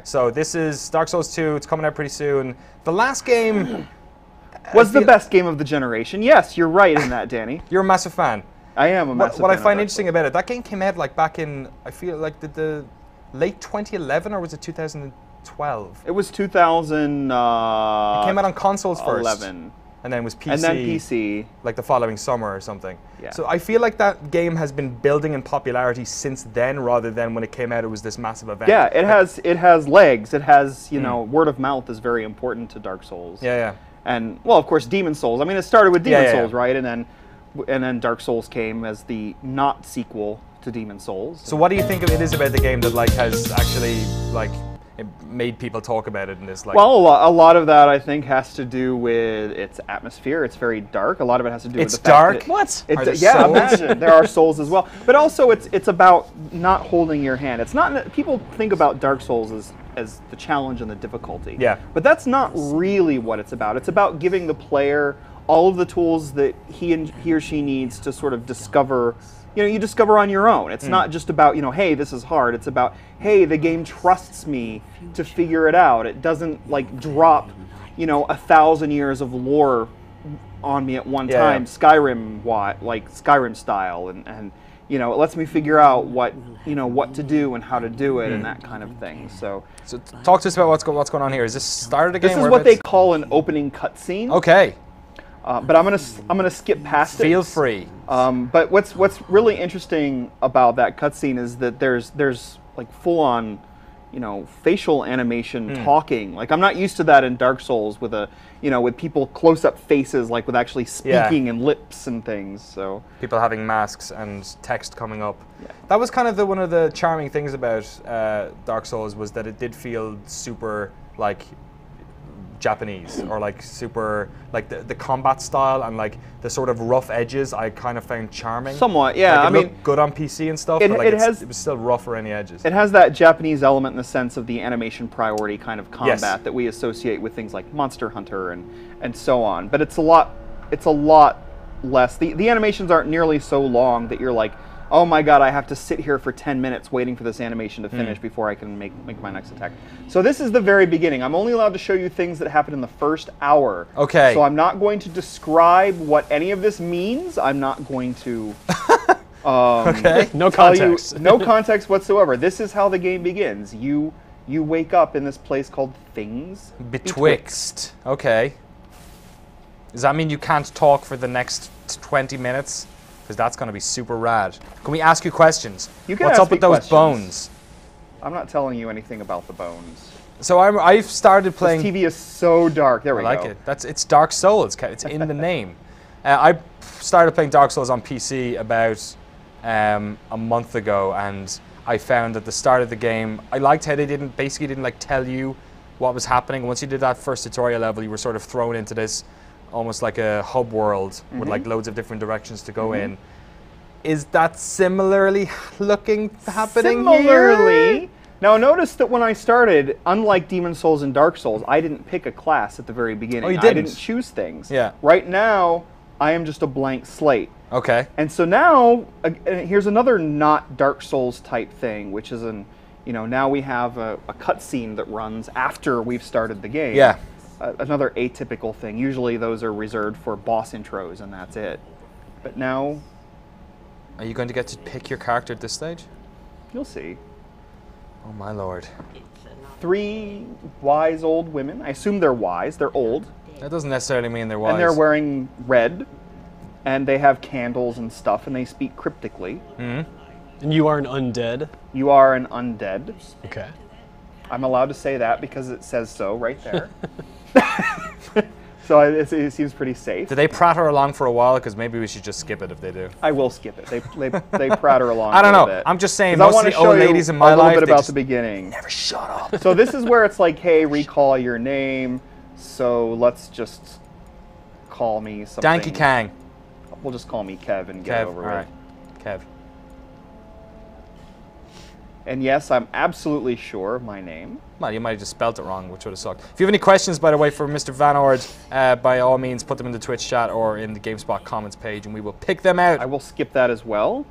So this is Dark Souls 2. It's coming out pretty soon. The last game was the best game of the generation. Yes, you're right in that, Danny. You're a massive fan. I am a massive fan. What I find interesting about it, that game came out like back in, I feel like the late 2011, or was it 2012? It was 2000. It came out on consoles first. 11. And then it was PC. And then PC. Like the following summer or something. Yeah. So I feel like that game has been building in popularity since then, rather than when it came out it was this massive event. Yeah, it has legs. It has, you know, word of mouth is very important to Dark Souls. Yeah, yeah. And, well, of course, Demon Souls. I mean, it started with Demon Souls, right? And then Dark Souls came as the not sequel to Demon Souls. So what do you think it is about the game that like has actually like it made people talk about it in this like? Well, a lot of that I think has to do with its atmosphere. It's very dark. A lot of it has to do with the fact dark. that What? Yeah, imagine there are souls as well. But also, it's about not holding your hand. It's not. People think about Dark Souls as the challenge and the difficulty. Yeah. But that's not really what it's about. It's about giving the player all of the tools that he or she needs to sort of discover. You know, you discover on your own. It's not just about, you know, hey, this is hard. It's about, hey, the game trusts me to figure it out. It doesn't, like, drop, you know, 1,000 years of lore on me at one time, Skyrim style, and you know, it lets me figure out what to do and how to do it and that kind of thing. So talk to us about what's going on here. Is this start of the game? This is what they call an opening cutscene. Okay. But I'm gonna skip past it. Feel free. But what's really interesting about that cutscene is that there's like full on, you know, facial animation talking. Like I'm not used to that in Dark Souls with with people close up faces, like with actually speaking and lips and things. So people having masks and text coming up. Yeah. That was kind of one of the charming things about Dark Souls was that it did feel super like Japanese, or like super like the combat style and like the sort of rough edges I kind of found charming. Somewhat, yeah. Like, I mean, looked good on PC and stuff, but like it was still rough around the edges. It has that Japanese element in the sense of the animation priority kind of combat that we associate with things like Monster Hunter and so on. But it's a lot less. The animations aren't nearly so long that you're like, oh my god, I have to sit here for 10 minutes waiting for this animation to finish before I can make my next attack. So this is the very beginning. I'm only allowed to show you things that happen in the first hour. Okay. So I'm not going to describe what any of this means. I'm not going to okay. No context. No context whatsoever. This is how the game begins. You wake up in this place called Things Betwixt. Okay. Does that mean you can't talk for the next 20 minutes? Because that's going to be super rad. Can we ask you questions? You can What's ask up with me those questions. bones? I'm not telling you anything about the bones. So I've started playing. This TV is so dark. There we go. I like it. It's Dark Souls. It's in the name. I started playing Dark Souls on PC about a month ago, and I found at the start of the game, I liked how they didn't like tell you what was happening. Once you did that first tutorial level, you were sort of thrown into this almost like a hub world with like loads of different directions to go in. Is that similarly happening here? Now notice that when I started, unlike Demon Souls and Dark Souls, I didn't pick a class at the very beginning. Oh, you didn't? I didn't choose things. Yeah. Right now, I am just a blank slate. Okay. And so now, here's another not Dark Souls type thing, which is now we have a cutscene that runs after we've started the game. Yeah. Another atypical thing. Usually those are reserved for boss intros and that's it. But now... Are you going to get to pick your character at this stage? You'll see. Oh my lord. 3 wise old women. I assume they're wise. They're old. That doesn't necessarily mean they're wise. And they're wearing red. And they have candles and stuff and they speak cryptically. And you are an undead? You are an undead. Okay. I'm allowed to say that because it says so right there. So it seems pretty safe. Do they pratter along for a while? Because maybe we should just skip it if they do. I will skip it. They pratter along. I don't know. Bit. I'm just saying. I Most want of to the show old ladies in my a life. little bit about the beginning. Never shut up. So this is where it's like, hey, recall your name. So let's just call me something. Danky Kang. We'll just call me Kev and get over it. All right. Kev. And yes, I'm absolutely sure of my name. Well, you might have just spelt it wrong, which would have sucked. If you have any questions, by the way, for Mr. VanOrd, by all means, put them in the Twitch chat or in the GameSpot comments page, and we will pick them out. I will skip that as well.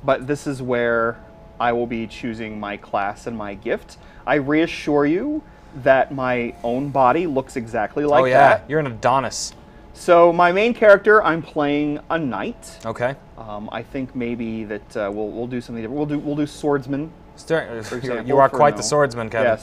But this is where I will be choosing my class and my gift. I reassure you that my own body looks exactly like Oh yeah, that. you're an Adonis. So my main character, I'm playing a knight. Okay. I think maybe that we'll do something different. We'll do swordsman. example, You are for quite no. the swordsman, Kevin.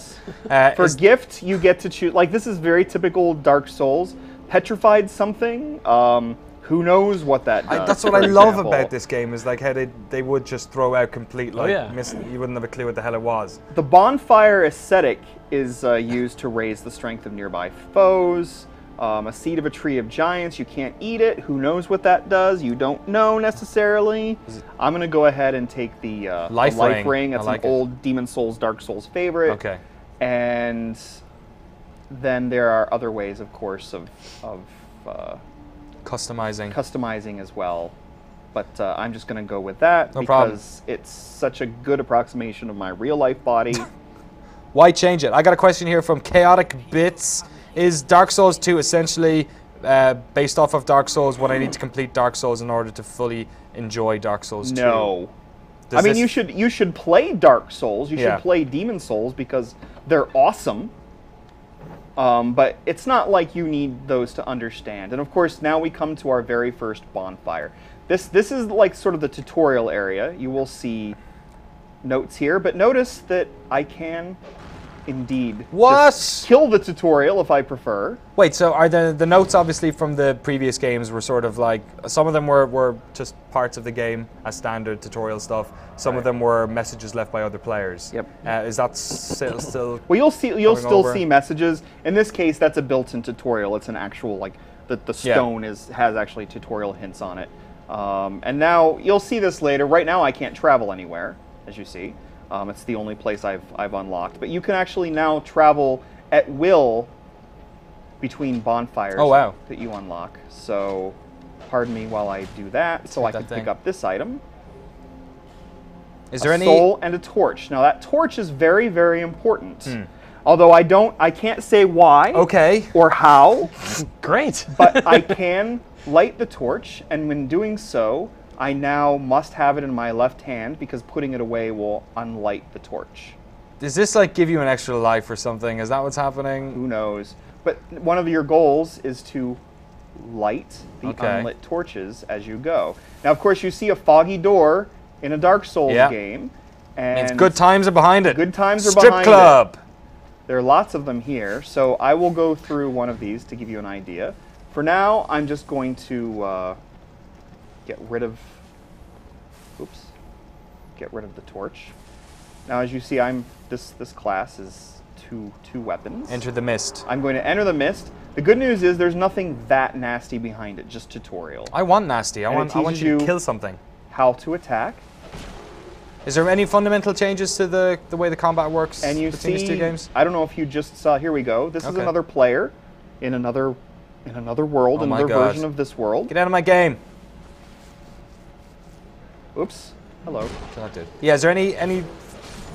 Yes. For gift, you get to choose. Like, this is very typical Dark Souls. Petrified something. Who knows what that does? That's what for I love example. about this game, is like how they would just throw out complete, like, you wouldn't have a clue what the hell it was. The Bonfire Ascetic is used to raise the strength of nearby foes. A seed of a tree of giants, you can't eat it. Who knows what that does? You don't know necessarily. I'm going to go ahead and take the Life Ring. That's like an old Demon Souls, Dark Souls favorite. Okay. And then there are other ways, of course, of customizing as well. But I'm just going to go with that because it's such a good approximation of my real life body. Why change it? I got a question here from Chaotic Bits. Is Dark Souls 2 essentially based off of Dark Souls when I need to complete Dark Souls in order to fully enjoy Dark Souls 2? No. I mean, you should play Dark Souls. You should play Demon Souls because they're awesome. But it's not like you need those to understand. And of course, now we come to our very first bonfire. This is like sort of the tutorial area. You will see notes here, but notice that I can indeed just kill the tutorial if I prefer. Wait, so are the notes obviously from the previous games were sort of like, some of them were just parts of the game as standard tutorial stuff. Some of them were messages left by other players. Yep. Is that still? Well, you'll still see messages. In this case, that's a built-in tutorial. It's an actual, like, the stone has actually tutorial hints on it. And now you'll see this later. Right now, I can't travel anywhere, as you see. It's the only place I've unlocked. But you can actually now travel at will between bonfires that you unlock. So, pardon me while I do that, so I can pick up this item. Is there any soul and a torch? Now that torch is very, very important. Although I can't say why or how. Great. But I can light the torch, and when doing so, I now must have it in my left hand because putting it away will unlight the torch. Does this like give you an extra life or something? Is that what's happening? Who knows? But one of your goals is to light the unlit torches as you go. Now, of course, you see a foggy door in a Dark Souls game. And good times are behind it. Good times are Strip behind club. it. There are lots of them here, so I will go through one of these to give you an idea. For now, I'm just going to get rid of the torch. Now, as you see, this class is two weapons. Enter the mist. I'm going to enter the mist. The good news is there's nothing that nasty behind it, just tutorial. I want nasty. I want you to kill something. How to attack. Is there any fundamental changes to the way the combat works between these two games? I don't know if you just saw. Here we go. This is another player in another world, another version of this world. Get out of my game. Oops. Hello. Yeah, is there any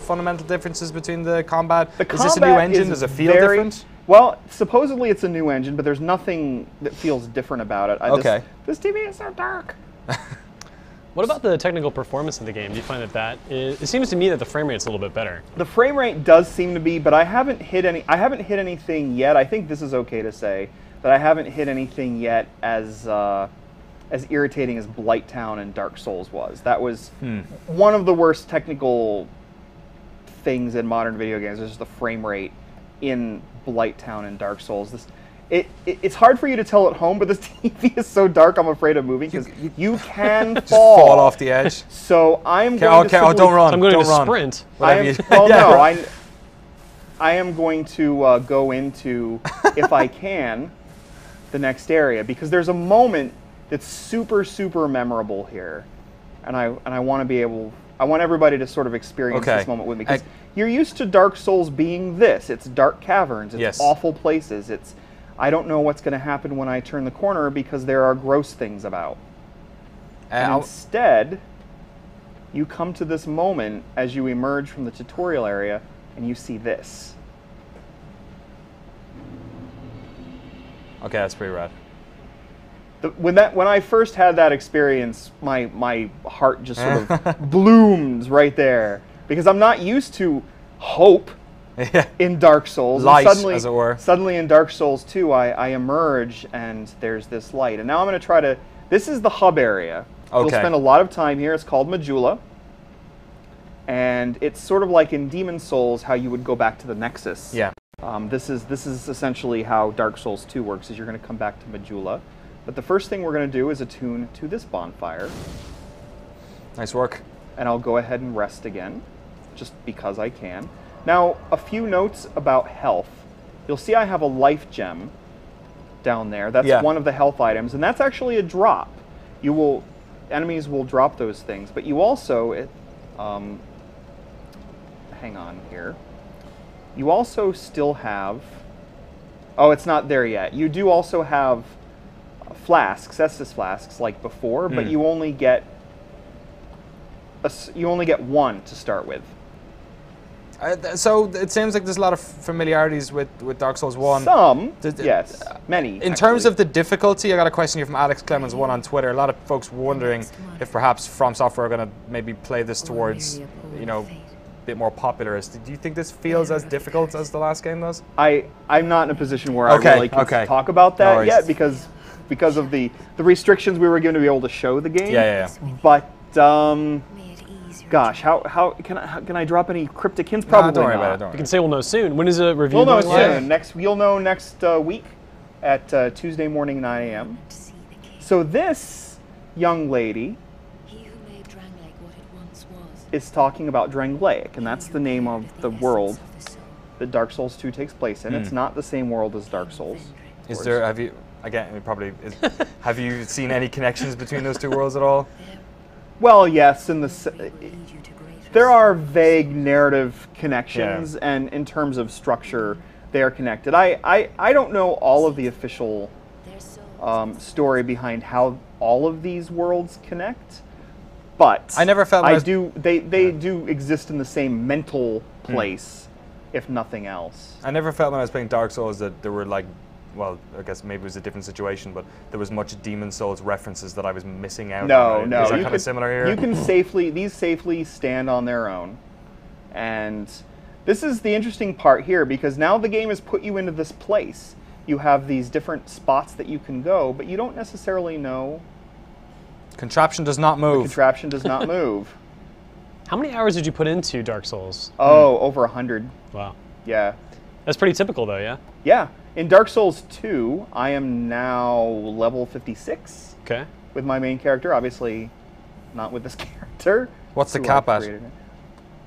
fundamental differences between the combat? Is this a new engine? Does it feel different? Well, supposedly it's a new engine, but there's nothing that feels different about it. This TV is so dark. What about the technical performance of the game? Do you find that it seems to me that the frame rate's a little bit better. The frame rate does seem to be, but I haven't hit anything yet. I think this is okay to say that I haven't hit anything yet as irritating as Blighttown and Dark Souls was. That was one of the worst technical things in modern video games. Is just the frame rate in Blighttown and Dark Souls. It's hard for you to tell at home, but this TV is so dark I'm afraid of moving because you can just fall off the edge. So I'm going to don't run. So I'm going to sprint. I am going to go into, if I can, the next area because there's a moment that's super, super memorable here, and I want to be able. I want everybody to sort of experience this moment with me because you're used to Dark Souls being this. It's dark caverns. It's awful places. I don't know what's going to happen when I turn the corner because there are gross things about. And instead, you come to this moment as you emerge from the tutorial area, and you see this. Okay, that's pretty rad. When I first had that experience, my heart just sort of bloomed right there, because I'm not used to hope in Dark Souls. Light, and suddenly, as it were. Suddenly in Dark Souls 2, I emerge and there's this light. And now I'm going to try to... This is the hub area. Okay. You'll spend a lot of time here. It's called Majulah. And it's sort of like in Demon Souls how you would go back to the Nexus. Yeah. This is essentially how Dark Souls 2 works, is you're going to come back to Majulah. But the first thing we're going to do is attune to this bonfire. Nice work. And I'll go ahead and rest again, just because I can. Now, a few notes about health. You'll see I have a life gem down there. That's one of the health items, and that's actually a drop. Enemies will drop those things, but you also, hang on here. You also still have, oh, it's not there yet. You do also have flasks, Estus flasks, like before, but you only get one to start with. So it seems like there's a lot of familiarities with Dark Souls 1. Some, yes, many. In terms of the difficulty, I got a question here from Alex Clemens1 on Twitter. A lot of folks wondering if perhaps From Software are going to maybe play this towards, you know, a bit more popular. Do you think this feels as difficult as the last game does? I'm not in a position where I really can talk about that yet, because of the restrictions we were given to be able to show the game. Yeah. But gosh, how can I drop any cryptic hints? Probably don't worry not. about it. Don't worry. You can say we'll know soon. When is a review? We'll know going live? soon. You'll know next week at Tuesday morning 9 a.m. So this young lady is talking about Drangleic, and that's the name of the world that Dark Souls 2 takes place in. It's not the same world as Dark Souls. Is there? Have you? Again, have you seen any connections between those two worlds at all? Well, yes, there are vague narrative connections, and in terms of structure, they are connected. I don't know all of the official story behind how all of these worlds connect, but I never felt they do exist in the same mental place, if nothing else. I never felt when I was playing Dark Souls that there were like, well, I guess maybe it was a different situation, but there was much Demon Souls references that I was missing out on. No. Is that kind of similar here? You can these safely stand on their own. And this is the interesting part here, because now the game has put you into this place. You have these different spots that you can go, but you don't necessarily know. Contraption does not move. The contraption does not move. How many hours did you put into Dark Souls? Oh, over 100. Wow. Yeah. That's pretty typical, though, yeah? Yeah. In Dark Souls 2, I am now level 56 with my main character. Obviously, not with this character. What's the cap at?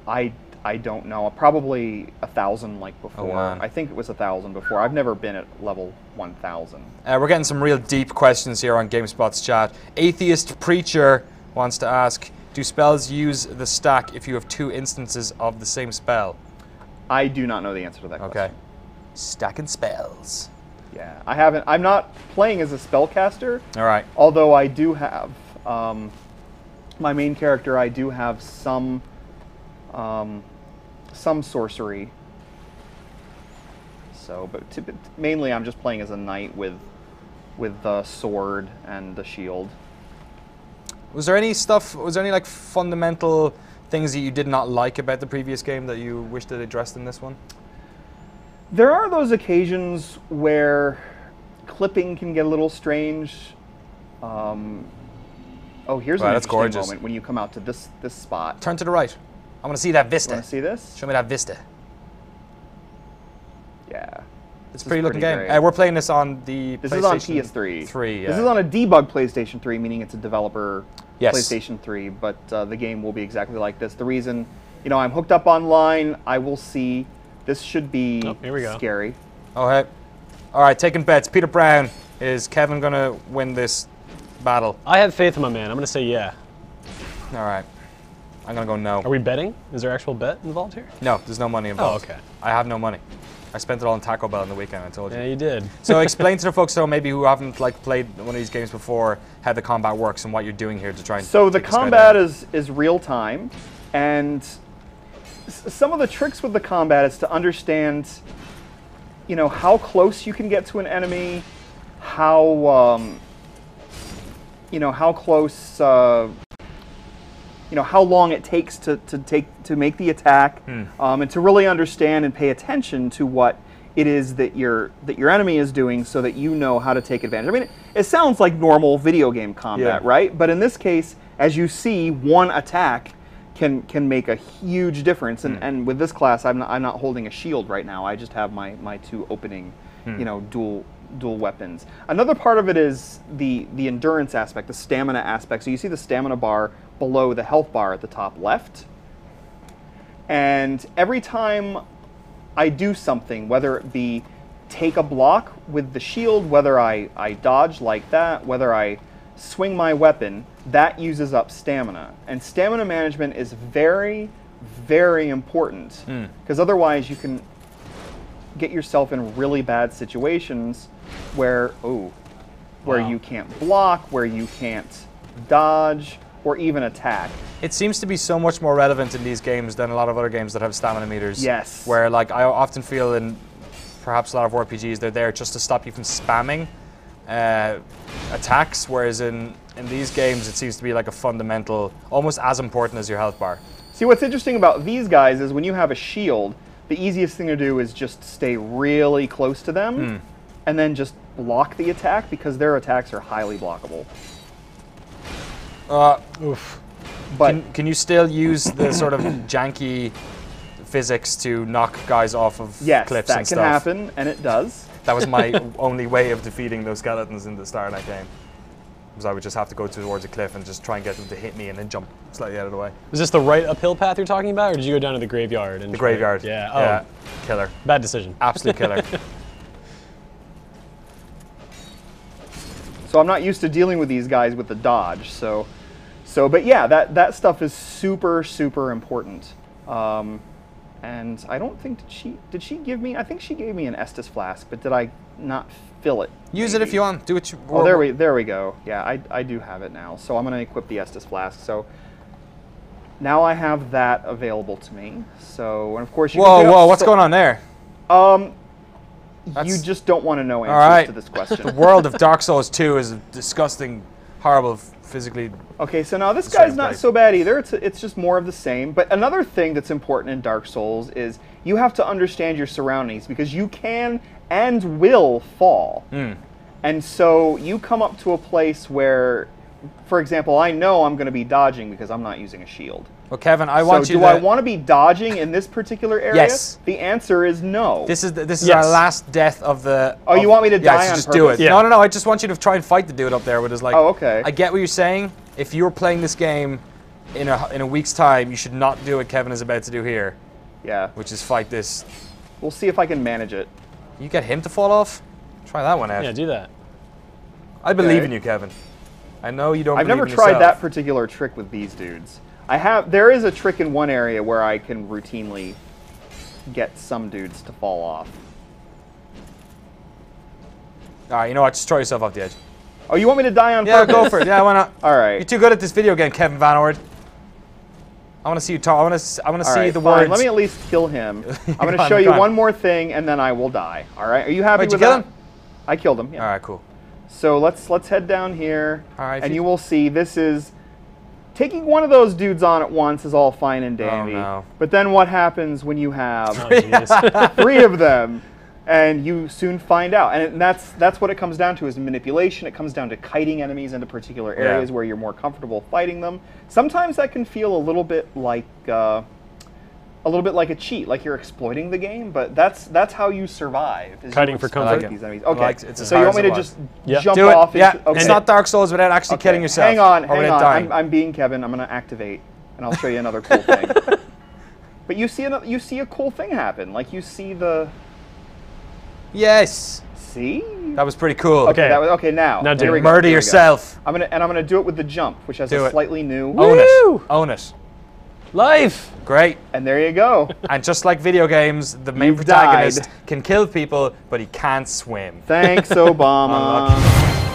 I don't know. Probably 1,000 like before. Oh, man. I think it was 1,000 before. I've never been at level 1,000. We're getting some real deep questions here on GameSpot's chat. Atheist Preacher wants to ask, do spells use the stack if you have 2 instances of the same spell? I do not know the answer to that question. Okay. Stacking spells. Yeah, I haven't. I'm not playing as a spellcaster. All right. Although I do have my main character. I do have some sorcery. So, but mainly I'm just playing as a knight with the sword and the shield. Was there any like fundamental things that you did not like about the previous game that you wished it addressed in this one? There are those occasions where clipping can get a little strange. Oh, here's an interesting moment when you come out to this spot. Turn to the right. I want to see that vista. Want to see this? Show me that vista. Yeah. It's a pretty looking game. We're playing this on the This PlayStation is on PS3. 3, yeah. This is on a debug PlayStation 3, meaning it's a developer PlayStation 3, but the game will be exactly like this. The reason, I'm hooked up online, I will see. This should be scary. Oh, hey. All right, taking bets. Peter Brown, is Kevin going to win this battle? I have faith in my man. I'm going to say yeah. All right. I'm going to go no. Are we betting? Is there actual bet involved here? No, there's no money involved. Oh, okay. I have no money. I spent it all on Taco Bell on the weekend, I told you. Yeah, you did. So explain to the folks, maybe who haven't played one of these games before, how the combat works and what you're doing here to try and... So the combat is real time, and some of the tricks with the combat is to understand, how close you can get to an enemy, how how close, how long it takes to make the attack, and to really understand and pay attention to what it is that your enemy is doing, so that you know how to take advantage. I mean, it sounds like normal video game combat, right? But in this case, as you see, one attack can make a huge difference. And with this class, I'm not holding a shield right now. I just have my two opening, dual weapons. Another part of it is the endurance aspect, the stamina aspect. So you see the stamina bar below the health bar at the top left. And every time I do something, whether it be take a block with the shield, whether I dodge like that, whether I swing my weapon, that uses up stamina. And stamina management is very, very important, because otherwise you can get yourself in really bad situations where you can't block, where you can't dodge, or even attack. It seems to be so much more relevant in these games than a lot of other games that have stamina meters. Yes. Where, like, I often feel in perhaps a lot of RPGs, they're there just to stop you from spamming attacks, whereas in these games it seems to be like a fundamental, almost as important as your health bar. See, what's interesting about these guys is when you have a shield, the easiest thing to do is just stay really close to them and then just block the attack, because their attacks are highly blockable. Oof. But can you still use the sort of janky physics to knock guys off of yes, cliffs that and can stuff? happen, and it does. That was my only way of defeating those skeletons in the start of that game. Was I would just have to go towards a cliff and just try and get them to hit me and then jump slightly out of the way. Was this the right uphill path you're talking about, or did you go down to the graveyard? And The graveyard. Yeah. Yeah. Killer. Bad decision. Absolute killer. So I'm not used to dealing with these guys with the dodge. But yeah, that stuff is super, super important. And I don't think, did she give me, I think she gave me an Estus flask, but did I not fill it? Use it if you want. Do what you Oh, there we go. Yeah, I do have it now. So I'm going to equip the Estus flask. So now I have that available to me. So, and of course you can Whoa, what's going on there? You just don't want to know answers to this question. The world of Dark Souls 2 is a disgusting, horrible, physically... Okay, so now this guy's not so bad either. It's just more of the same. But another thing that's important in Dark Souls is you have to understand your surroundings, because you can and will fall. And so you come up to a place where, for example, I know I'm going to be dodging because I'm not using a shield. Well, Kevin, I want you to... do I want to be dodging in this particular area? Yes. The answer is no. This is our last death of the... Oh, you want me to die so on just purpose? do it. Yeah. No, I just want you to try and fight the dude up there with his, like... Oh, okay. I get what you're saying. If you were playing this game in a week's time, you should not do what Kevin is about to do here. Yeah. Which is fight this... We'll see if I can manage it. You get him to fall off? Try that one out. Yeah, do that. I believe in you, Kevin. I know you don't I've believe never in tried yourself. that particular trick with these dudes. There is a trick in one area where I can routinely get some dudes to fall off. Alright, you know what? Just throw yourself off the edge. Oh, you want me to die on Yeah, purpose? go for it. Yeah, why not? All right. You're too good at this video game, Kevin VanOrd. I want to see you talk. I want to see the words. Let me at least kill him. I'm going to show you one more thing, and then I will die. All right? Are you happy Wait, with you that? kill him? I killed him. Yeah. All right, cool. So let's head down here, All right, and you will see this is taking one of those dudes on at once is all fine and dandy. Oh, no. But then what happens when you have Oh, jeez. 3 of them? And you soon find out, and that's what it comes down to, is manipulation. It comes down to kiting enemies into particular areas where you're more comfortable fighting them. Sometimes that can feel a little bit like a cheat, like you're exploiting the game. But that's how you survive. Is Kiting you for exploit comfort. these enemies. I Okay, like it. It's as so you hard want me as to it just Yeah. jump Do off? it. Yeah. Okay. It's not Dark Souls without actually killing yourself. Hang on, or without dying. I'm being Kevin. I'm going to activate, and I'll show you another cool thing. But you see a cool thing happen. Like you see the. Yes. See? That was pretty cool. Okay. Okay, now Now do here it. we go, Murder here we go. yourself. I'm gonna do it with the jump, which has Do a it. slightly new. Own it. Own it. Life! Great. And there you go. And just like video games, the main You've protagonist died. can kill people, but he can't swim. Thanks, Obama. Unlucky.